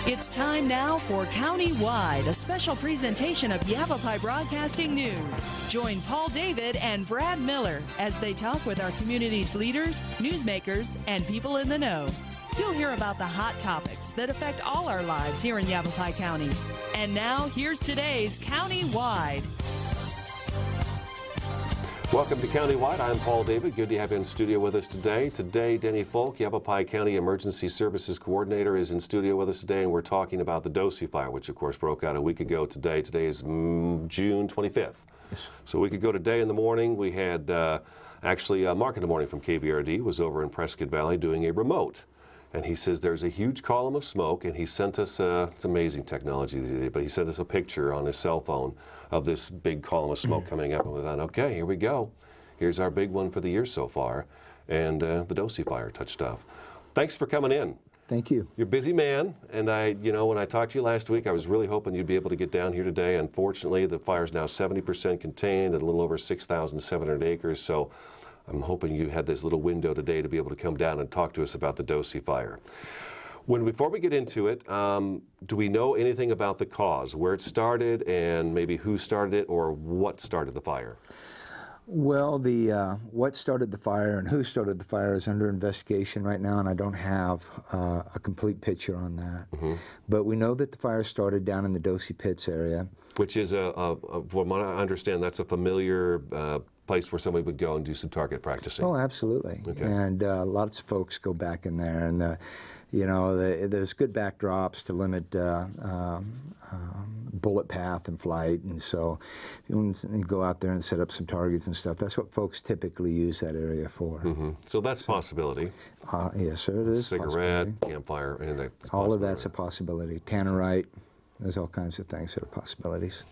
It's time now for County-Wide, a special presentation of Yavapai Broadcasting News. Join Paul David and Brad Miller as they talk with our community's leaders, newsmakers, and people in the know. You'll hear about the hot topics that affect all our lives here in Yavapai County. And now, here's today's County-Wide. Welcome to County-Wide. I'm Paul David. Good to have you in studio with us today. Today, Denny Folk, Yavapai County Emergency Services Coordinator, is in studio with us today, and we're talking about the Dosey fire, which of course broke out a week ago today. Today is June 25th. Yes. So a week ago today in the morning, we had actually Mark in the morning from KBRD was over in Prescott Valley doing a remote. And he says there's a huge column of smoke, and he sent us, it's amazing technology these days, but he sent us a picture on his cell phone of this big column of smoke coming up, and we thought, okay, here we go. Here's our big one for the year so far, and the Dosey fire touched off. Thanks for coming in. Thank you. You're a busy man, and when I talked to you last week, I was really hoping you'd be able to get down here today. Unfortunately, the fire's now 70% contained at a little over 6,700 acres, so I'm hoping you had this little window today to be able to come down and talk to us about the Dosey fire. Before we get into it, do we know anything about the cause, where it started, and maybe who started it, or what started the fire? Well, what started the fire and who started the fire is under investigation right now, and I don't have a complete picture on that. Mm-hmm. But we know that the fire started down in the Dosey Pits area. Which is, from what I understand, that's a familiar place where somebody would go and do some target practicing. Oh, absolutely. Okay. And lots of folks go back in there, and there's good backdrops to limit bullet path and flight, and so you go out there and set up some targets and stuff. That's what folks typically use that area for. Mm-hmm. So that's a possibility. Yes, sir, it is. Cigarette, campfire, and all of that's a possibility. Tannerite, there's all kinds of things that are possibilities.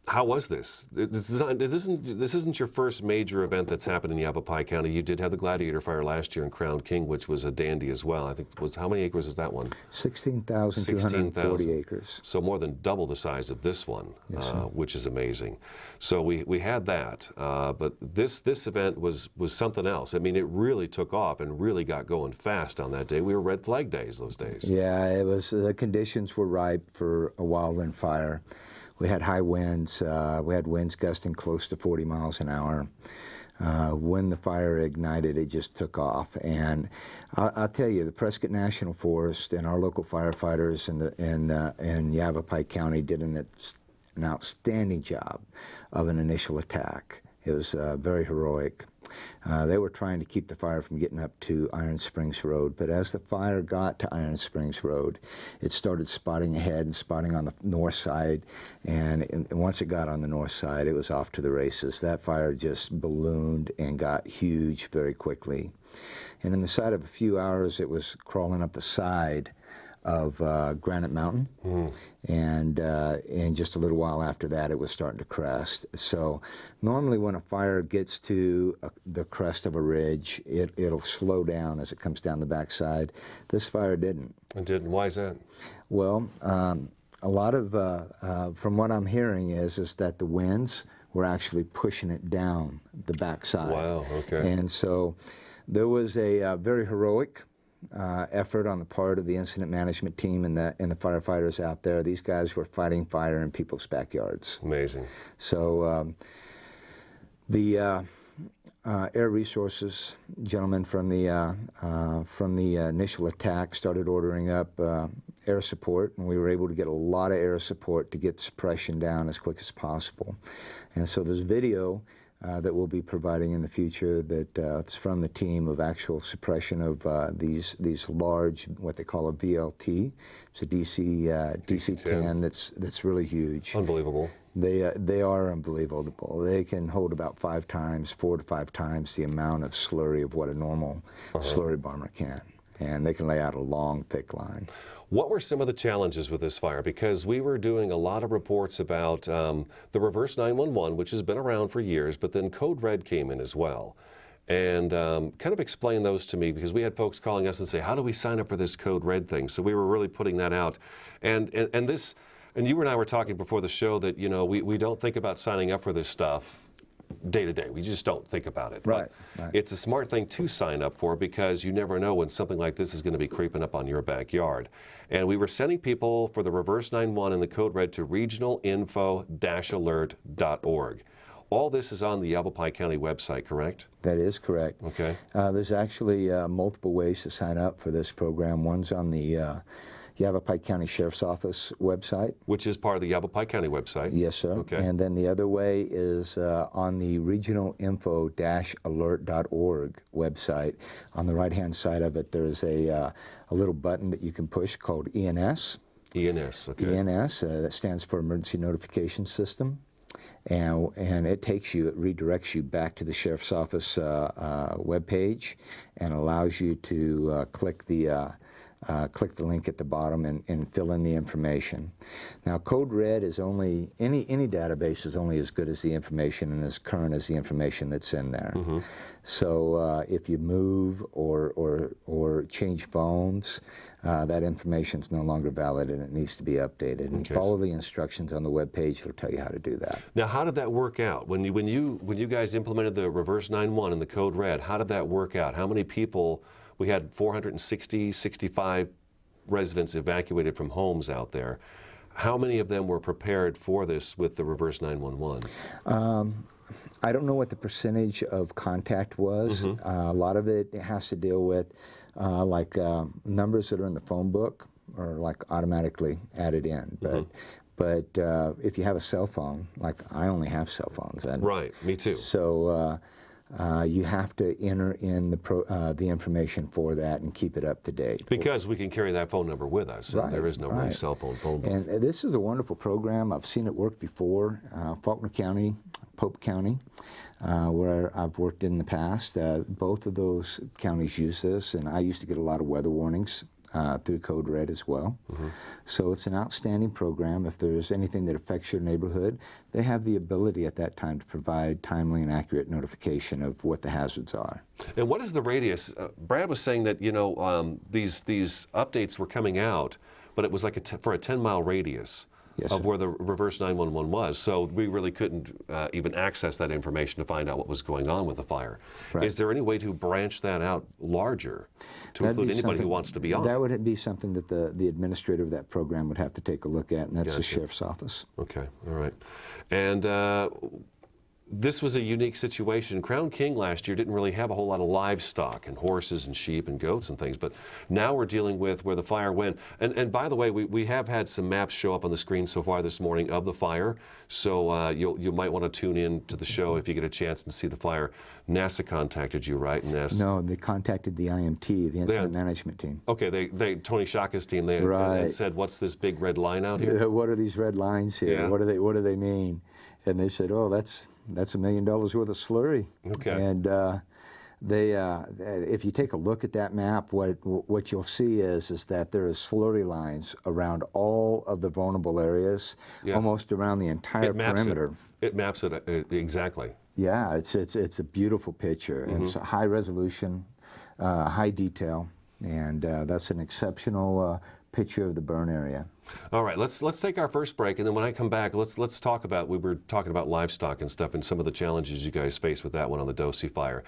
How was this? This isn't your first major event that's happened in Yavapai County. You did have the Gladiator Fire last year in Crown King, which was a dandy as well. I think how many acres is that one? 16,240 acres. So more than double the size of this one, yes, which is amazing. So we had that, but this event was something else. I mean, it really took off and really got going fast on that day. We were red flag days those days. Yeah, it was. The conditions were ripe for a wildland fire. We had high winds. We had winds gusting close to 40 miles an hour. When the fire ignited, it just took off. And I'll tell you, the Prescott National Forest and our local firefighters in Yavapai County did an outstanding job of an initial attack. It was very heroic. They were trying to keep the fire from getting up to Iron Springs Road, but as the fire got to Iron Springs Road, it started spotting ahead and spotting on the north side, and once it got on the north side, it was off to the races. That fire just ballooned and got huge very quickly. And in the side of a few hours, it was crawling up the side of Granite Mountain, and in just a little while after that, it was starting to crest. So normally when a fire gets to the crest of a ridge, it'll slow down as it comes down the backside. This fire didn't. It didn't? Why is that? Well, a lot of, from what I'm hearing is that the winds were actually pushing it down the backside. Wow, okay. And so there was a very heroic effort on the part of the incident management team and the firefighters out there. These guys were fighting fire in people's backyards. Amazing. So the Air Resources gentlemen from the initial attack started ordering up air support, and we were able to get a lot of air support to get suppression down as quick as possible. And so there's video that we'll be providing in the future that it's from the team of actual suppression of these large, what they call a VLT. It's a DC-10 that's really huge. Unbelievable. They are unbelievable. They can hold about 4 to 5 times the amount of slurry of what a normal slurry bomber can. And they can lay out a long, thick line. What were some of the challenges with this fire? Because we were doing a lot of reports about the reverse 911, which has been around for years, but then Code Red came in as well. And kind of explain those to me, because we had folks calling us and say, how do we sign up for this Code Red thing? So we were really putting that out. And you and I were talking before the show that, we don't think about signing up for this stuff day to day. We just don't think about it. Right, But right. it's a smart thing to sign up for because you never know when something like this is going to be creeping up on your backyard. And we were sending people for the reverse 911 and the code red to regionalinfo-alert.org. All this is on the Yavapai County website, correct? That is correct. Okay. There's actually multiple ways to sign up for this program. One's on the Yavapai County Sheriff's Office website. Which is part of the Yavapai County website. Yes, sir. Okay. And then the other way is on the regionalinfo-alert.org website. On the right-hand side of it, there's a little button that you can push called ENS. ENS, okay. ENS, that stands for Emergency Notification System. And it redirects you back to the Sheriff's Office webpage and allows you to click the link at the bottom and fill in the information. Now, code red is only, any database is only as good as the information and as current as the information that's in there. Mm-hmm. So if you move or change phones, that information is no longer valid and it needs to be updated. And Okay. follow the instructions on the web page. It'll tell you how to do that. Now, how did that work out? When you guys implemented the reverse 911 and the code red, how did that work out? How many people? We had 65 residents evacuated from homes out there. How many of them were prepared for this with the reverse 911? I don't know what the percentage of contact was. Mm-hmm. A lot of it has to deal with numbers that are in the phone book are like automatically added in. But if you have a cell phone, like I only have cell phones. Right, me too. So you have to enter in the information for that and keep it up to date. Because we can carry that phone number with us. And Right, there is no really right. cell phone book. And this is a wonderful program. I've seen it work before. Faulkner County, Pope County, where I've worked in the past. Both of those counties use this, and I used to get a lot of weather warnings through Code Red as well. Mm-hmm. So it's an outstanding program. If there's anything that affects your neighborhood, they have the ability at that time to provide timely and accurate notification of what the hazards are. And what is the radius? Brad was saying that, these updates were coming out, but it was like for a 10-mile radius. Yes, of sir. where the reverse 911 was. So we really couldn't even access that information to find out what was going on with the fire. Right. Is there any way to branch that out larger to include anybody who wants to be on? That would be something that the administrator of that program would have to take a look at, and that's the Sheriff's Office. Okay, all right. And this was a unique situation. Crown King last year didn't really have a whole lot of livestock and horses and sheep and goats and things, but now we're dealing with where the fire went. And by the way, we have had some maps show up on the screen so far this morning of the fire, so you might want to tune in to the show if you get a chance and see the fire. NASA contacted you, right? No, they contacted the IMT, the Incident Management Team. Okay, they Tony Shaka's team, they right. said, what's this big red line out here? What are these red lines here? Yeah. What do they mean? And they said, oh, that's $1 million worth of slurry. Okay. And if you take a look at that map, what you'll see is that there is slurry lines around all of the vulnerable areas, almost around the entire perimeter. It maps it exactly. Yeah, it's a beautiful picture. Mm-hmm. It's a high resolution, high detail, and that's an exceptional picture of the burn area. All right, let's take our first break, and then when I come back, let's talk about, we were talking about livestock and stuff and some of the challenges you guys face with that one on the Dosey fire.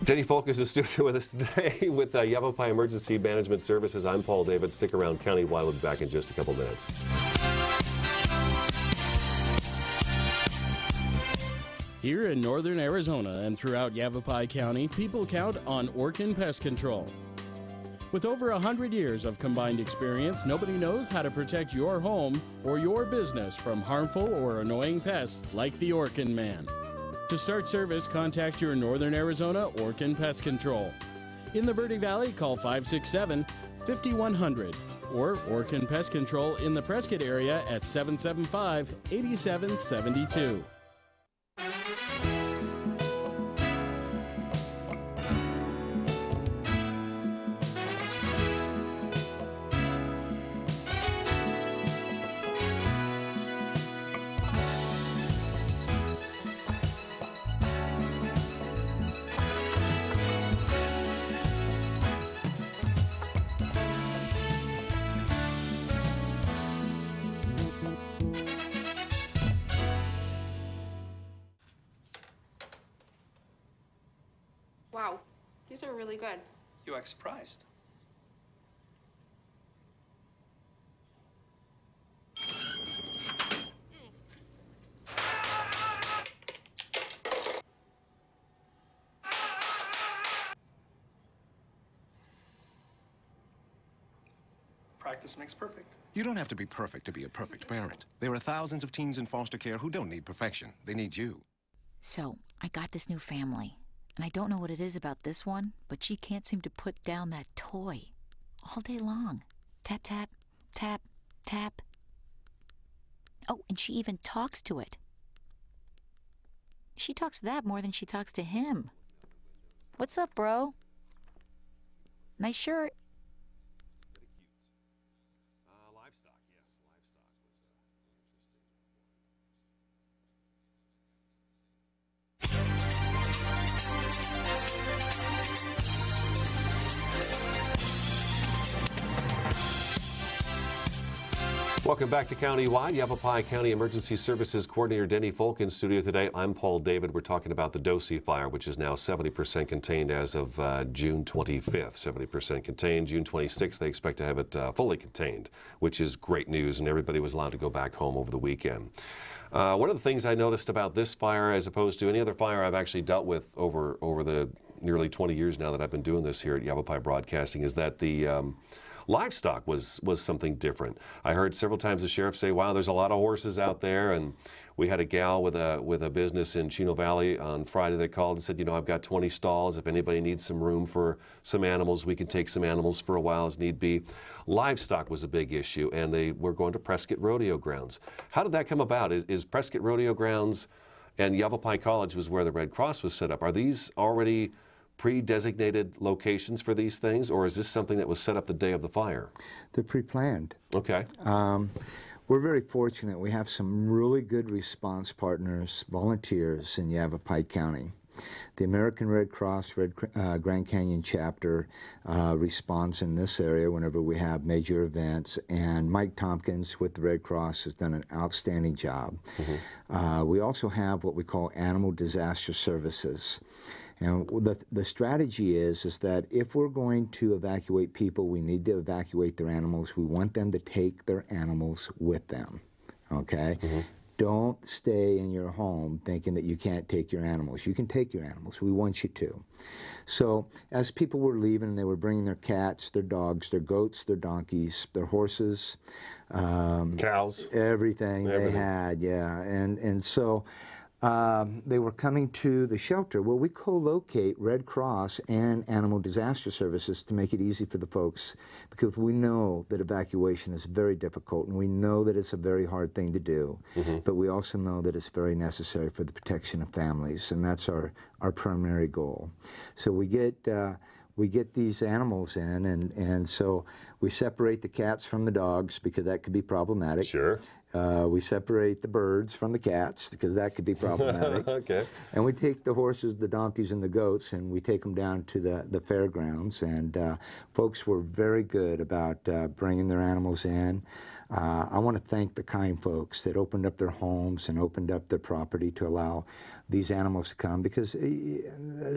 Denny Folk is in the studio with us today with Yavapai Emergency Management Services. I'm Paul David. Stick around. Countywide will be back in just a couple minutes. Here in northern Arizona and throughout Yavapai County, people count on Orkin Pest Control. With over 100 years of combined experience, nobody knows how to protect your home or your business from harmful or annoying pests like the Orkin Man. To start service, contact your Northern Arizona Orkin Pest Control. In the Verde Valley, call 567-5100 or Orkin Pest Control in the Prescott area at 775-8772. Wow, these are really good. You act surprised. Practice makes perfect. You don't have to be perfect to be a perfect parent. There are thousands of teens in foster care who don't need perfection. They need you. So, I got this new family, and I don't know what it is about this one, but she can't seem to put down that toy all day long. Tap, tap, tap, tap. Oh, and she even talks to it. She talks to that more than she talks to him. What's up, bro? Nice shirt. Livestock, yes, livestock was. Welcome back to Countywide. Yavapai County Emergency Services Coordinator Denny Folk in studio today. I'm Paul David. We're talking about the Dosey fire, which is now 70% contained as of June 25th. 70% contained. June 26th, they expect to have it fully contained, which is great news, and everybody was allowed to go back home over the weekend. One of the things I noticed about this fire, as opposed to any other fire I've actually dealt with over the nearly 20 years now that I've been doing this here at Yavapai Broadcasting, is that the livestock was something different. I heard several times the sheriff say, wow, there's a lot of horses out there. And we had a gal with a business in Chino Valley on Friday that called and said, you know, I've got 20 stalls. If anybody needs some room for some animals, we can take some animals for a while as need be. Livestock was a big issue, and they were going to Prescott Rodeo Grounds. How did that come about? Is Prescott Rodeo Grounds and Yavapai College was where the Red Cross was set up. Are these already pre-designated locations for these things, or is this something that was set up the day of the fire? They're pre-planned. Okay. We're very fortunate. We have some really good response partners, volunteers in Yavapai County. The American Red Cross Grand Canyon chapter responds in this area whenever we have major events, and Mike Tompkins with the Red Cross has done an outstanding job. Mm-hmm. We also have what we call Animal Disaster Services. And the strategy is that if we're going to evacuate people, we need to evacuate their animals. We want them to take their animals with them, okay? Mm-hmm. Don't stay in your home thinking that you can't take your animals. You can take your animals. We want you to. So as people were leaving, they were bringing their cats, their dogs, their goats, their donkeys, their horses. Cows. Everything they had, yeah. And so they were coming to the shelter. Well, we co-locate Red Cross and Animal Disaster Services to make it easy for the folks, because we know that evacuation is very difficult, and we know that it's a very hard thing to do, mm-hmm. but we also know that it's very necessary for the protection of families, and that's our primary goal. So we get these animals in, and so we separate the cats from the dogs, because that could be problematic. Sure. We separate the birds from the cats, because that could be problematic. Okay. And we take the horses, the donkeys, and the goats, and we take them down to the fairgrounds. And folks were very good about bringing their animals in. I want to thank the kind folks that opened up their homes and opened up their property to allow these animals to come, because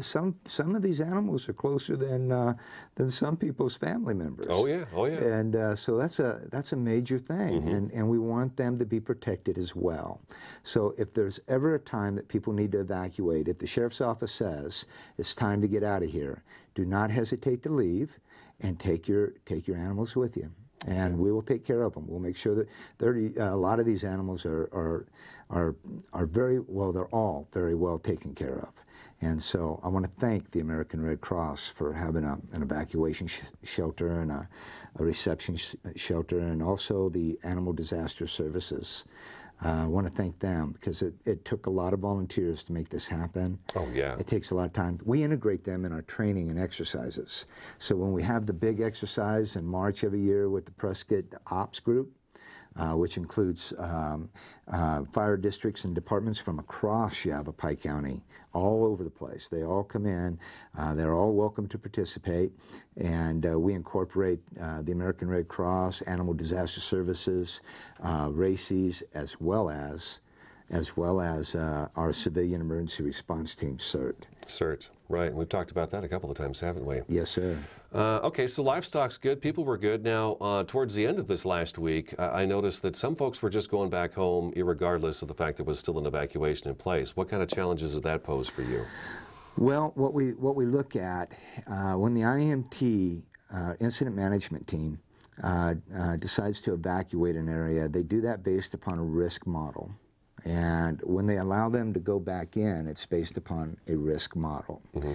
some of these animals are closer than some people's family members. Oh yeah, oh yeah. And so that's a major thing, mm-hmm. and we want them to be protected as well. So if there's ever a time that people need to evacuate, if the sheriff's office says it's time to get out of here, do not hesitate to leave, and take your animals with you. And we will take care of them. We'll make sure that a lot of these animals are very well. They're all very well taken care of. And so I want to thank the American Red Cross for having an evacuation shelter and a reception shelter, and also the Animal Disaster Services. I want to thank them, because it took a lot of volunteers to make this happen. Oh, yeah. It takes a lot of time. We integrate them in our training and exercises. So when we have the big exercise in March every year with the Prescott Ops Group, which includes fire districts and departments from across Yavapai County, all over the place. They all come in. They're all welcome to participate. And we incorporate the American Red Cross, Animal Disaster Services, RACES, as well as as well as our Civilian Emergency Response Team, CERT. CERT, right. We've talked about that a couple of times, haven't we? Yes, sir. Okay, so livestock's good. People were good. Now, towards the end of this last week, I noticed that some folks were just going back home, irregardless of the fact there was still an evacuation in place. What kind of challenges did that pose for you? Well, what we look at when the IMT Incident Management Team decides to evacuate an area, they do that based upon a risk model. And when they allow them to go back in, it's based upon a risk model. Mm-hmm.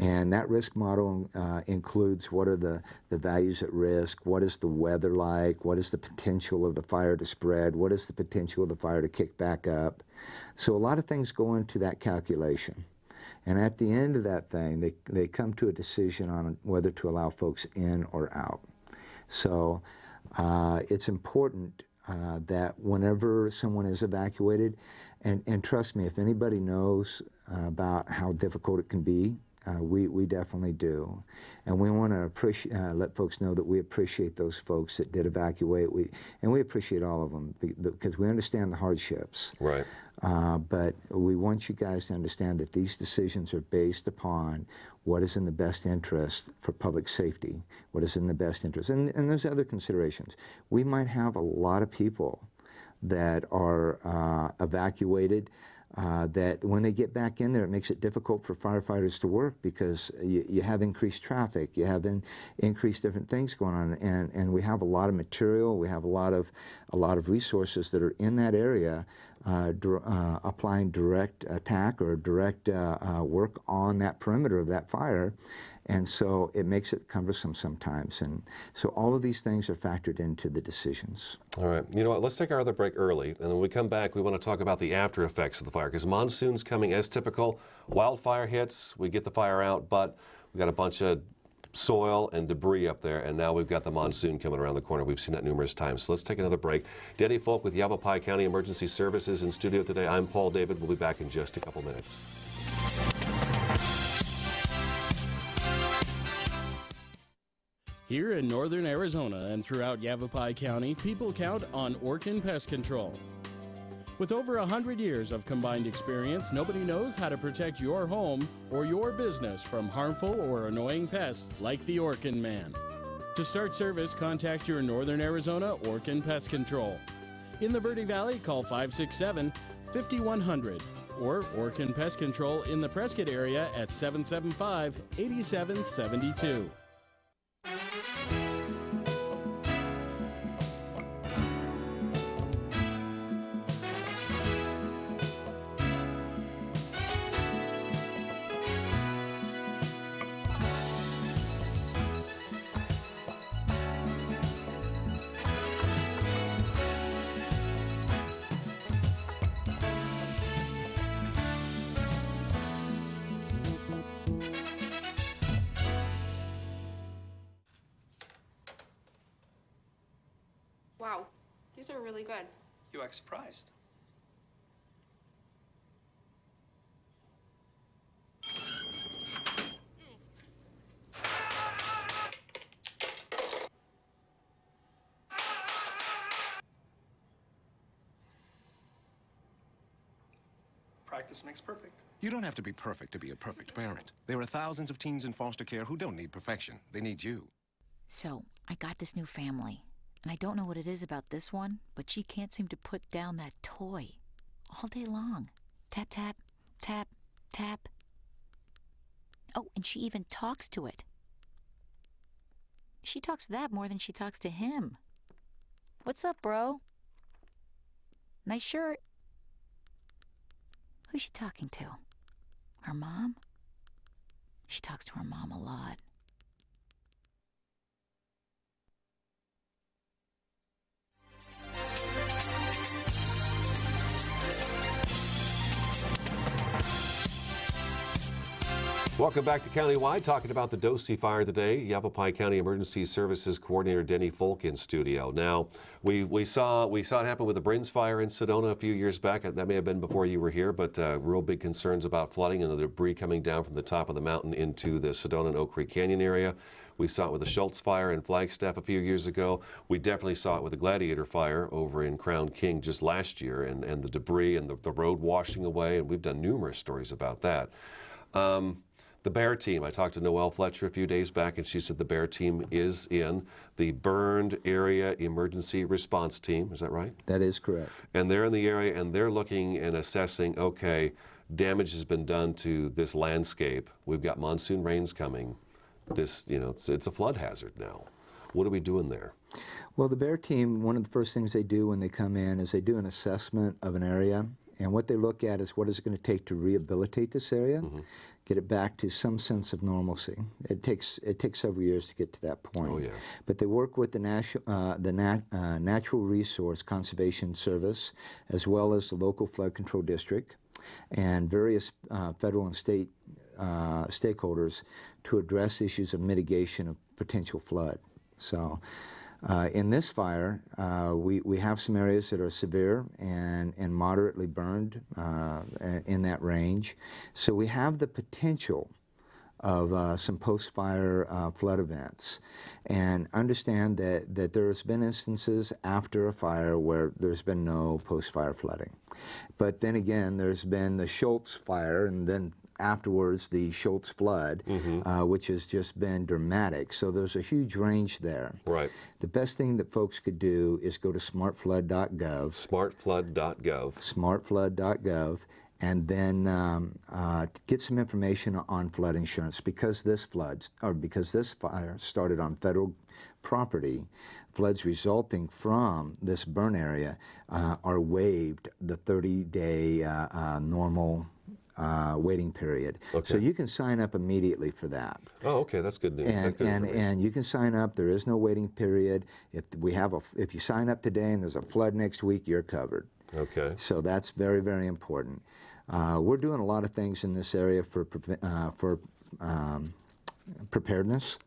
And that risk model includes what are the values at risk, what is the weather like, what is the potential of the fire to spread, what is the potential of the fire to kick back up. So a lot of things go into that calculation. And at the end of that thing, they come to a decision on whether to allow folks in or out. So it's important that whenever someone is evacuated, and trust me, if anybody knows about how difficult it can be, we definitely do. And we want to let folks know that we appreciate those folks that did evacuate. And we appreciate all of them because we understand the hardships. Right. But we want you guys to understand that these decisions are based upon what is in the best interest for public safety, what is in the best interest. And there's other considerations. We might have a lot of people that are evacuated that when they get back in there, it makes it difficult for firefighters to work because you have increased traffic, you have increased different things going on, and we have a lot of material, we have a lot of resources that are in that area applying direct attack or direct work on that perimeter of that fire. And so it makes it cumbersome sometimes. And so all of these things are factored into the decisions. All right. You know what? Let's take our other break early. And when we come back, we want to talk about the after effects of the fire. Because monsoon's coming as typical. Wildfire hits, we get the fire out, but we got a bunch of soil and debris up there. And now we've got the monsoon coming around the corner. We've seen that numerous times. So let's take another break. Denny Folk with Yavapai County Emergency Services in studio today. I'm Paul David. We'll be back in just a couple minutes. Here in northern Arizona and throughout Yavapai County, people count on Orkin Pest Control. With over 100 years of combined experience, nobody knows how to protect your home or your business from harmful or annoying pests like the Orkin Man. To start service, contact your northern Arizona Orkin Pest Control. In the Verde Valley, call 567-5100 or Orkin Pest Control in the Prescott area at 775-8772. Wow, these are really good. You act surprised. Practice makes perfect. You don't have to be perfect to be a perfect parent. There are thousands of teens in foster care who don't need perfection. They need you. So, I got this new family. And I don't know what it is about this one, but she can't seem to put down that toy all day long. Tap, tap, tap, tap. Oh, and she even talks to it. She talks to that more than she talks to him. What's up, bro? Nice shirt. Who's she talking to? Her mom? She talks to her mom a lot. Welcome Welcome back to Countywide, talking about the Dosey fire today. Yavapai County Emergency Services Coordinator Denny Folk in studio. Now, we saw it happen with the Brins fire in Sedona a few years back. That may have been before you were here, but real big concerns about flooding and the debris coming down from the top of the mountain into the Sedona and Oak Creek Canyon area. We saw it with the Schultz fire in Flagstaff a few years ago. We definitely saw it with the Gladiator fire over in Crown King just last year, and the debris and the road washing away, and we've done numerous stories about that. The Bear team, I talked to Noelle Fletcher a few days back, and she said the Bear team is in the Burned Area Emergency Response Team. Is that right? That is correct. And they're in the area, and they're looking and assessing, okay, damage has been done to this landscape. We've got monsoon rains coming. This, it's a flood hazard now. What are we doing there? Well, the Bear team, one of the first things they do when they come in is they do an assessment of an area. And what they look at is what is it going to take to rehabilitate this area, get it back to some sense of normalcy. It takes several years to get to that point. Oh, yeah. But they work with the Natural Resource Conservation Service, as well as the local flood control district, and various federal and state stakeholders to address issues of mitigation of potential flood. So. In this fire, we have some areas that are severe and moderately burned in that range. So we have the potential of some post-fire flood events. And understand that there's been instances after a fire where there's been no post-fire flooding. But then again, there's been the Schultz fire, and then afterwards the Schultz flood, which has just been dramatic. So there's a huge range there. Right. The best thing that folks could do is go to smartflood.gov. Smartflood.gov. Smartflood.gov. And then get some information on flood insurance. Because this fire started on federal property, floods resulting from this burn area are waived the 30-day normal waiting period. Okay. So you can sign up immediately for that. Oh, okay, that's good news. And you can sign up. There is no waiting period. If you sign up today and there's a flood next week, you're covered. Okay. So that's very, very important. We're doing a lot of things in this area for preparedness.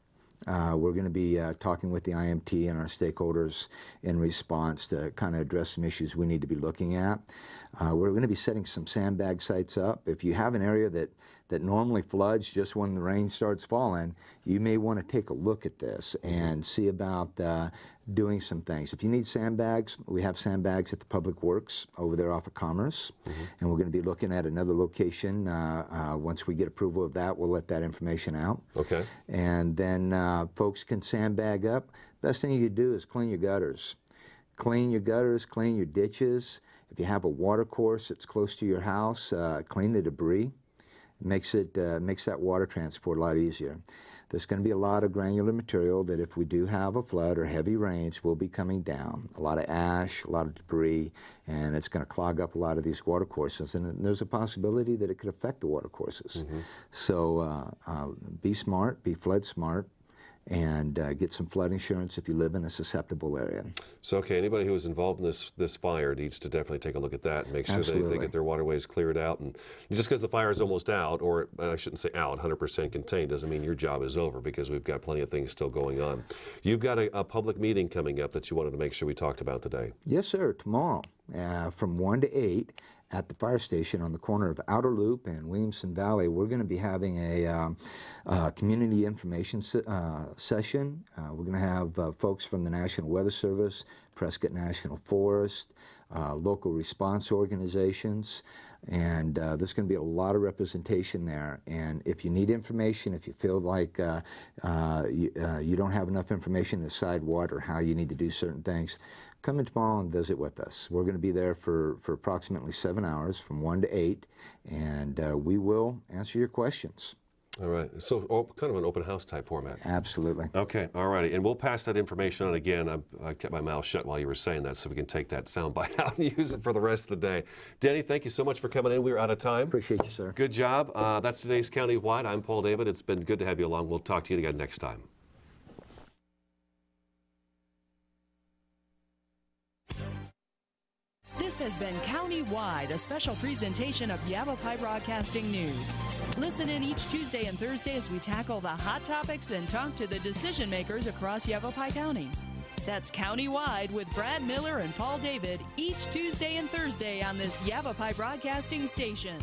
We're going to be talking with the IMT and our stakeholders in response to kind of address some issues we need to be looking at. We're going to be setting some sandbag sites up. If you have an area that normally floods just when the rain starts falling, you may want to take a look at this and see about doing some things. If you need sandbags, we have sandbags at the Public Works over there off of Commerce, and we're going to be looking at another location. Once we get approval of that, we'll let that information out. Okay. And then folks can sandbag up. Best thing you can do is clean your gutters. Clean your gutters, clean your ditches. If you have a water course that's close to your house, clean the debris. It makes that water transport a lot easier. There's going to be a lot of granular material that if we do have a flood or heavy rains will be coming down. A lot of ash, a lot of debris, and it's going to clog up a lot of these water courses. And there's a possibility that it could affect the water courses. So be smart, be flood smart, and get some flood insurance if you live in a susceptible area. So, okay, anybody who is involved in this fire needs to definitely take a look at that and make sure they get their waterways cleared out. And just because the fire is almost out, or I shouldn't say out, 100% contained, doesn't mean your job is over, because we've got plenty of things still going on. You've got a public meeting coming up that you wanted to make sure we talked about today. Yes, sir. Tomorrow from 1 to 8 at the fire station on the corner of Outer Loop and Williamson Valley. We're going to be having a community information session. We're going to have folks from the National Weather Service, Prescott National Forest, local response organizations, and there's going to be a lot of representation there. And if you need information, if you feel like you don't have enough information to decide what or how you need to do certain things, come in tomorrow and visit with us. We're going to be there for approximately 7 hours from 1 to 8, and we will answer your questions. All right. So kind of an open house type format. Absolutely. Okay. All righty. And we'll pass that information on again. I kept my mouth shut while you were saying that, so we can take that soundbite out and use it for the rest of the day. Denny, thank you so much for coming in. We're out of time. Appreciate you, sir. Good job. That's today's Countywide. I'm Paul David. It's been good to have you along. We'll talk to you again next time. This has been County-Wide, a special presentation of Yavapai Broadcasting News. Listen in each Tuesday and Thursday as we tackle the hot topics and talk to the decision makers across Yavapai County. That's County-Wide with Brad Miller and Paul David each Tuesday and Thursday on this Yavapai Broadcasting station.